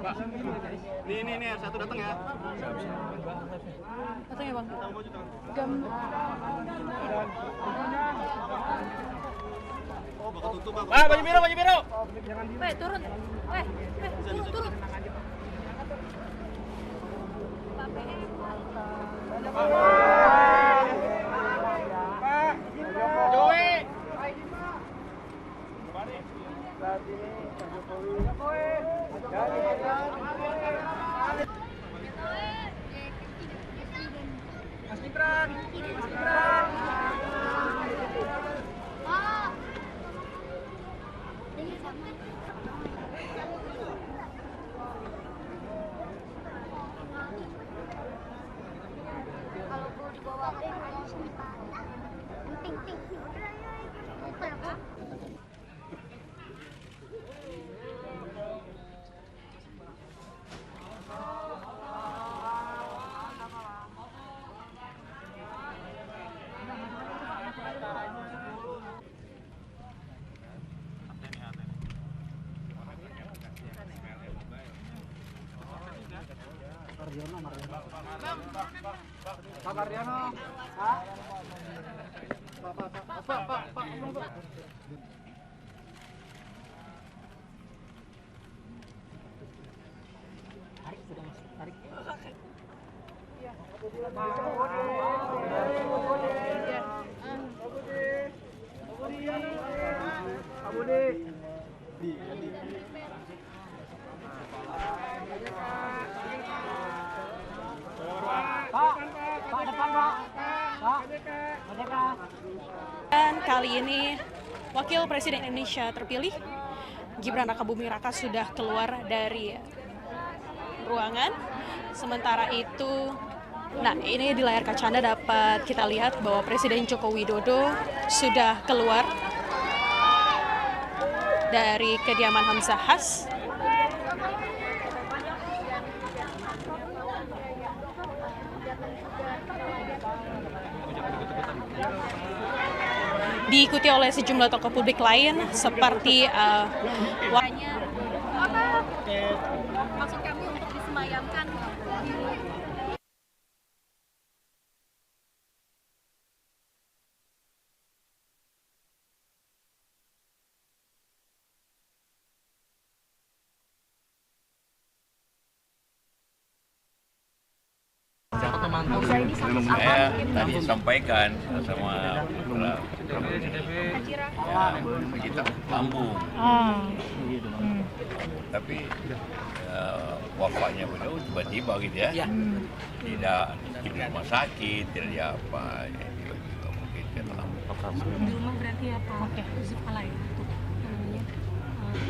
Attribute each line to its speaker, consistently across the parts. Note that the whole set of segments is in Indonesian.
Speaker 1: Pak. Nih, satu datang ya.
Speaker 2: Datang ya Bang. Jam.
Speaker 1: Pak, baju biru.
Speaker 2: Weh, turun. Weh, turun. Pak PM.
Speaker 1: Joey. Mas Gibran.
Speaker 3: Kalau gue dibawa penting.
Speaker 1: Pak Mardiono. Pak. Tarik. Pak, depan Pak.
Speaker 2: Dan kali ini Wakil Presiden Indonesia terpilih Gibran Rakabuming Raka sudah keluar dari ruangan. Sementara itu, nah ini di layar kaca Anda dapat kita lihat bahwa Presiden Joko Widodo sudah keluar dari kediaman Hamzah Has. Diikuti oleh sejumlah tokoh publik lain seperti maksud kami untuk disemayamkan.
Speaker 4: Saya tadi sampaikan sama kita lambung, tapi wafatnya beliau tiba-tiba gitu ya, tidak di rumah sakit, tidak di apa, ya, tiba-tiba mungkin kena lambung.
Speaker 5: Di rumah berarti ya Pak Yusuf Kala ya untuk namanya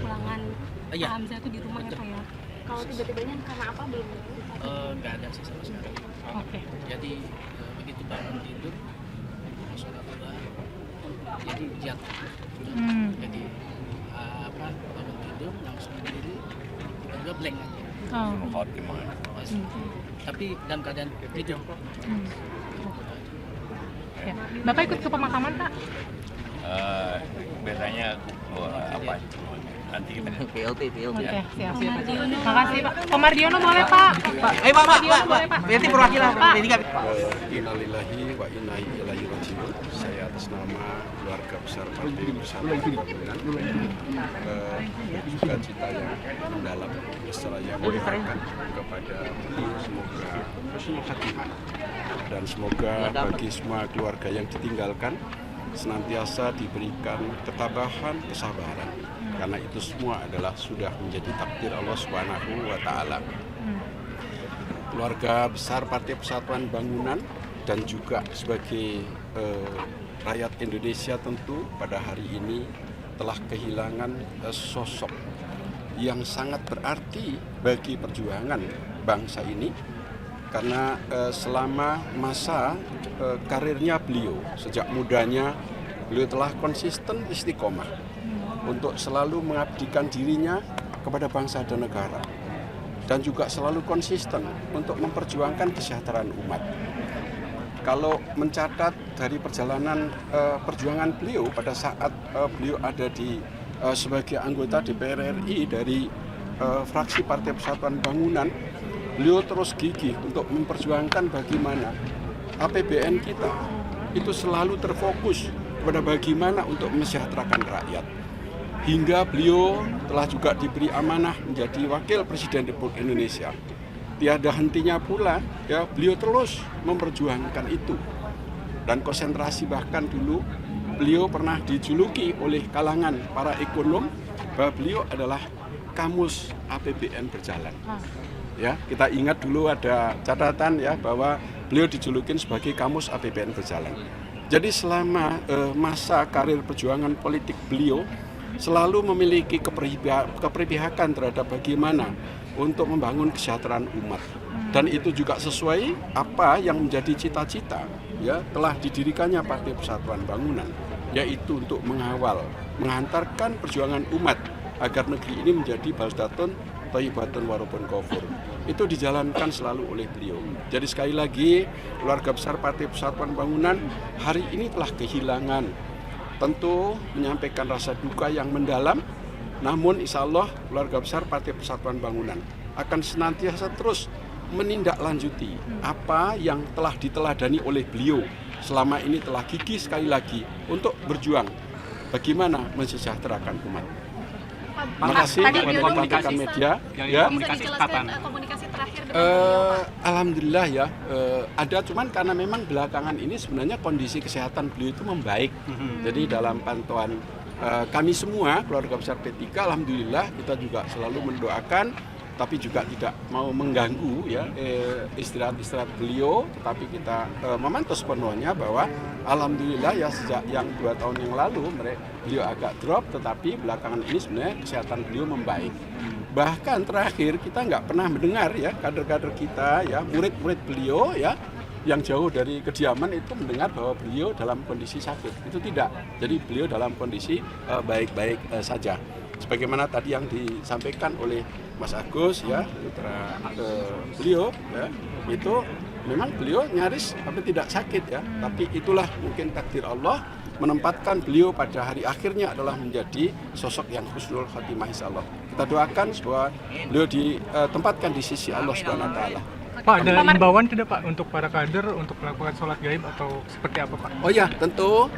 Speaker 5: pulangan Pak Hamzah itu di rumah ya Pak ya.
Speaker 3: Kalau tiba-tibanya karena apa belum?
Speaker 6: Nggak ada sih sama sekali. Jadi begitu bangun tidur sholat duha, jadi jatuh. Jadi bangun tidur langsung berdiri, tiba-tiba blank aja.
Speaker 4: Fatimah.
Speaker 6: Tapi dalam keadaan tidur.
Speaker 5: Ya. Bapak ikut ke pemakaman Pak?
Speaker 4: Biasanya apa? Nanti kita
Speaker 1: PLT.
Speaker 5: Oke, siap. Makasih Pak. Pak Mardiono boleh Pak?
Speaker 1: Pak. Berarti perwakilan Pak.
Speaker 7: Innalillahi wa inna ilaihi raji'un. Saya atas nama keluarga besar Partai Persatuan Pembangunan berduka cita yang mendalam seraya mendoakan kepada beliau semoga husnul khatimah dan semoga bagi semua keluarga yang ditinggalkan senantiasa diberikan ketabahan, kesabaran. Karena itu semua adalah sudah menjadi takdir Allah Subhanahu wa Ta'ala. Keluarga besar Partai Persatuan Bangunan dan juga sebagai rakyat Indonesia tentu pada hari ini telah kehilangan sosok yang sangat berarti bagi perjuangan bangsa ini. Karena selama masa karirnya beliau, sejak mudanya beliau telah konsisten istiqomah untuk selalu mengabdikan dirinya kepada bangsa dan negara dan juga selalu konsisten untuk memperjuangkan kesejahteraan umat. Kalau mencatat dari perjalanan perjuangan beliau pada saat beliau ada di sebagai anggota DPR RI dari fraksi Partai Persatuan Bangunan, beliau terus gigih untuk memperjuangkan bagaimana APBN kita itu selalu terfokus pada bagaimana untuk mesejahterakan rakyat. Hingga beliau telah juga diberi amanah menjadi Wakil Presiden Republik Indonesia. Tiada hentinya pula, ya, beliau terus memperjuangkan itu. Dan konsentrasi bahkan dulu beliau pernah dijuluki oleh kalangan para ekonom bahwa beliau adalah kamus APBN berjalan. Ya, kita ingat dulu ada catatan ya bahwa beliau dijulukin sebagai kamus APBN berjalan. Jadi selama masa karir perjuangan politik beliau selalu memiliki keberpihakan terhadap bagaimana untuk membangun kesejahteraan umat, dan itu juga sesuai apa yang menjadi cita-cita ya telah didirikannya Partai Persatuan Bangunan, yaitu untuk mengawal, menghantarkan perjuangan umat agar negeri ini menjadi baldatun thayyibatun warabun ghafur. Itu dijalankan selalu oleh beliau. Jadi sekali lagi keluarga besar Partai Persatuan Bangunan hari ini telah kehilangan, tentu menyampaikan rasa duka yang mendalam, namun insya Allah keluarga besar Partai Persatuan Bangunan akan senantiasa terus menindaklanjuti apa yang telah diteladani oleh beliau selama ini, telah gigih sekali lagi untuk berjuang bagaimana mensejahterakan umat. Terima kasih buat rekan media. Ya.
Speaker 3: Bisa dijelaskan komunikasi terakhir dengan
Speaker 7: Alhamdulillah ya, ada, cuman karena memang belakangan ini sebenarnya kondisi kesehatan beliau itu membaik. Jadi dalam pantauan kami semua keluarga besar P3, alhamdulillah kita juga selalu mendoakan, tapi juga tidak mau mengganggu ya istirahat beliau, tetapi kita memantau sepenuhnya bahwa alhamdulillah ya sejak yang 2 tahun yang lalu beliau agak drop, tetapi belakangan ini sebenarnya kesehatan beliau membaik. Bahkan terakhir kita nggak pernah mendengar ya kader-kader kita ya, murid-murid beliau ya yang jauh dari kediaman itu mendengar bahwa beliau dalam kondisi sakit. Itu tidak. Jadi beliau dalam kondisi baik-baik saja. Sebagaimana tadi yang disampaikan oleh Mas Agus ya, putra beliau ya, itu memang beliau nyaris tapi tidak sakit ya, tapi itulah mungkin takdir Allah menempatkan beliau pada hari akhirnya adalah menjadi sosok yang husnul khotimah insyaallah. Kita doakan bahwa beliau ditempatkan di sisi Allah Subhanahu wa taala.
Speaker 8: Pak, ada himbauan tidak Pak untuk para kader untuk melakukan sholat gaib atau seperti apa Pak?
Speaker 7: Oh ya, tentu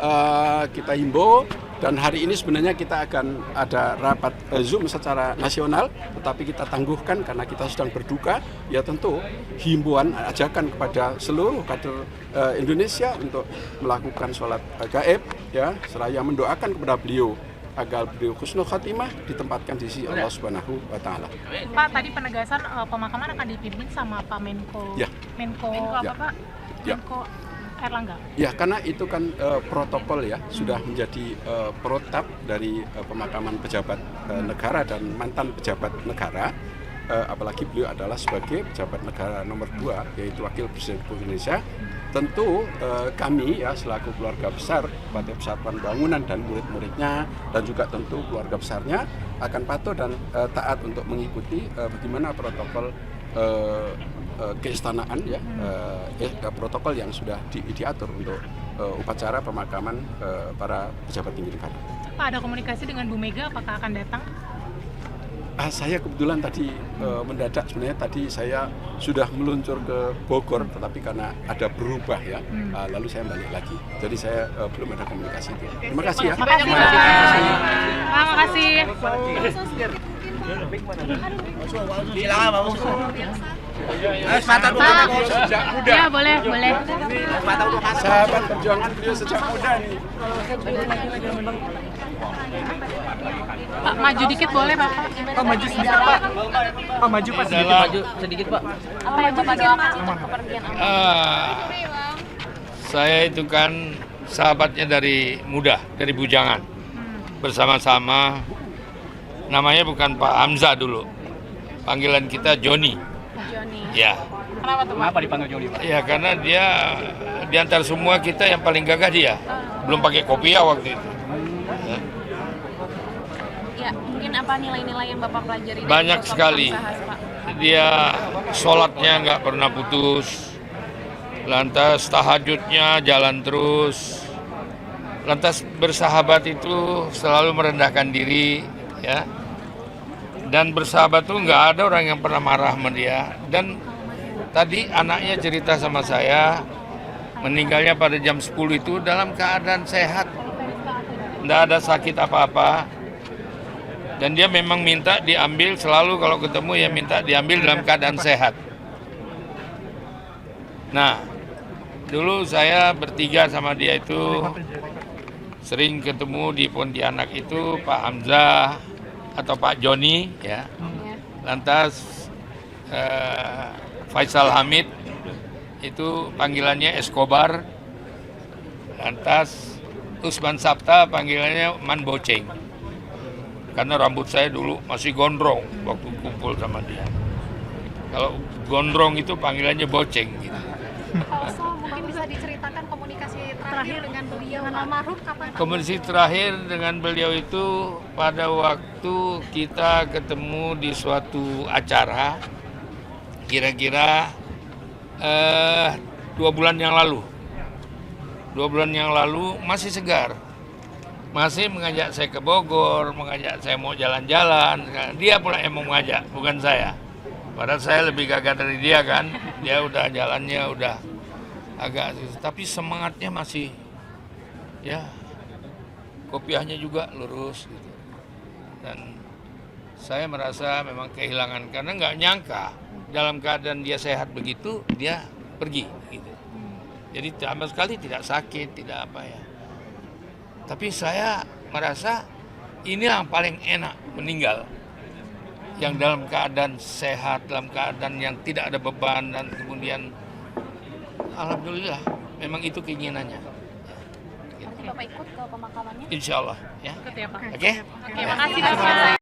Speaker 7: kita himbau, dan hari ini sebenarnya kita akan ada rapat Zoom secara nasional, tetapi kita tangguhkan karena kita sedang berduka. Ya tentu himbauan ajakan kepada seluruh kader Indonesia untuk melakukan sholat gaib ya, seraya mendoakan kepada beliau agar beliau husnul khatimah ditempatkan di sisi Allah Subhanahu wa taala.
Speaker 5: Pak, tadi penegasan pemakaman akan dipimpin sama Pak Menko.
Speaker 7: Ya.
Speaker 5: Menko
Speaker 7: Ya.
Speaker 5: apa Pak?
Speaker 7: Ya.
Speaker 5: Menko Erlangga.
Speaker 7: Ya, karena itu kan protokol ya, sudah menjadi protap dari pemakaman pejabat negara dan mantan pejabat negara. Apalagi beliau adalah sebagai pejabat negara nomor 2, yaitu Wakil Presiden Republik Indonesia. Tentu kami ya selaku keluarga besar Partai Persatuan Bangunan dan murid-muridnya dan juga tentu keluarga besarnya akan patuh dan taat untuk mengikuti bagaimana protokol keistanaan ya, protokol yang sudah diatur untuk upacara pemakaman para pejabat tinggi negara.
Speaker 5: Pak, ada komunikasi dengan Bu Mega, apakah akan datang?
Speaker 7: Saya kebetulan tadi mendadak, sebenarnya tadi saya sudah meluncur ke Bogor, tetapi karena ada berubah ya, lalu saya balik lagi. Jadi saya belum ada komunikasi itu. Terima kasih ya.
Speaker 5: Makasih.
Speaker 1: Silakan Pak Usu.
Speaker 5: Mata
Speaker 1: sejak muda.
Speaker 5: Ya, boleh.
Speaker 7: Sahabat perjuangan beliau sejak muda nih.
Speaker 5: Pak, maju dikit boleh Pak?
Speaker 8: Pak, maju sedikit Pak. Pak, maju Pak sedikit.
Speaker 1: Maju sedikit Pak.
Speaker 3: apa yang Bapak doakan untuk kepergian
Speaker 4: Saya itu kan sahabatnya dari muda, dari bujangan. Bersama-sama, namanya bukan Pak Hamzah dulu. Panggilan kita Joni.
Speaker 3: Joni?
Speaker 4: Ya.
Speaker 5: Kenapa tuh Pak?
Speaker 1: Kenapa dipanggil Joni Pak?
Speaker 4: Ya karena dia di antara semua kita yang paling gagah dia. Belum pakai kopiah waktu itu. Ya.
Speaker 3: Ya, mungkin apa nilai-nilai yang Bapak pelajari dari
Speaker 4: Banyak
Speaker 3: sosok
Speaker 4: sekali.
Speaker 3: Hamzah, Pak?
Speaker 4: Dia sholatnya nggak pernah putus. Lantas tahajudnya jalan terus. Lantas bersahabat itu selalu merendahkan diri, ya. Dan bersahabat tuh nggak ada orang yang pernah marah sama dia. Dan tadi anaknya cerita sama saya, meninggalnya pada jam 10 itu dalam keadaan sehat. Nggak ada sakit apa-apa. Dan dia memang minta diambil selalu kalau ketemu ya minta diambil dalam keadaan sehat. Nah, dulu saya bertiga sama dia itu sering ketemu di Pontianak itu Pak Hamzah atau Pak Joni ya. Lantas Faisal Hamid itu panggilannya Escobar. Lantas Usman Sabta panggilannya Man Boceng. Karena rambut saya dulu masih gondrong waktu kumpul sama dia. Kalau gondrong itu panggilannya Boceng gitu.
Speaker 3: Also, mungkin bisa diceritakan komunikasi terakhir dengan beliau almarhum kapan?
Speaker 4: Komunikasi terakhir dengan beliau itu pada waktu kita ketemu di suatu acara, kira-kira 2 bulan yang lalu. 2 bulan yang lalu masih segar, masih mengajak saya ke Bogor, mengajak saya mau jalan-jalan. Dia pula yang mau mengajak, bukan saya. Padahal saya lebih gagah dari dia kan. Dia udah jalannya udah agak, tapi semangatnya masih, ya kopiahnya juga lurus gitu. Dan saya merasa memang kehilangan karena nggak nyangka dalam keadaan dia sehat begitu dia pergi gitu. Jadi sama sekali tidak sakit, tidak apa ya. Tapi saya merasa ini yang paling enak meninggal. Yang dalam keadaan sehat, dalam keadaan yang tidak ada beban dan kemudian alhamdulillah memang itu keinginannya.
Speaker 3: Nanti Bapak ikut ke pemakamannya?
Speaker 4: Insya Allah ya.
Speaker 3: Ikut ya Pak.
Speaker 4: Oke?
Speaker 3: Oke, makasih Bapak.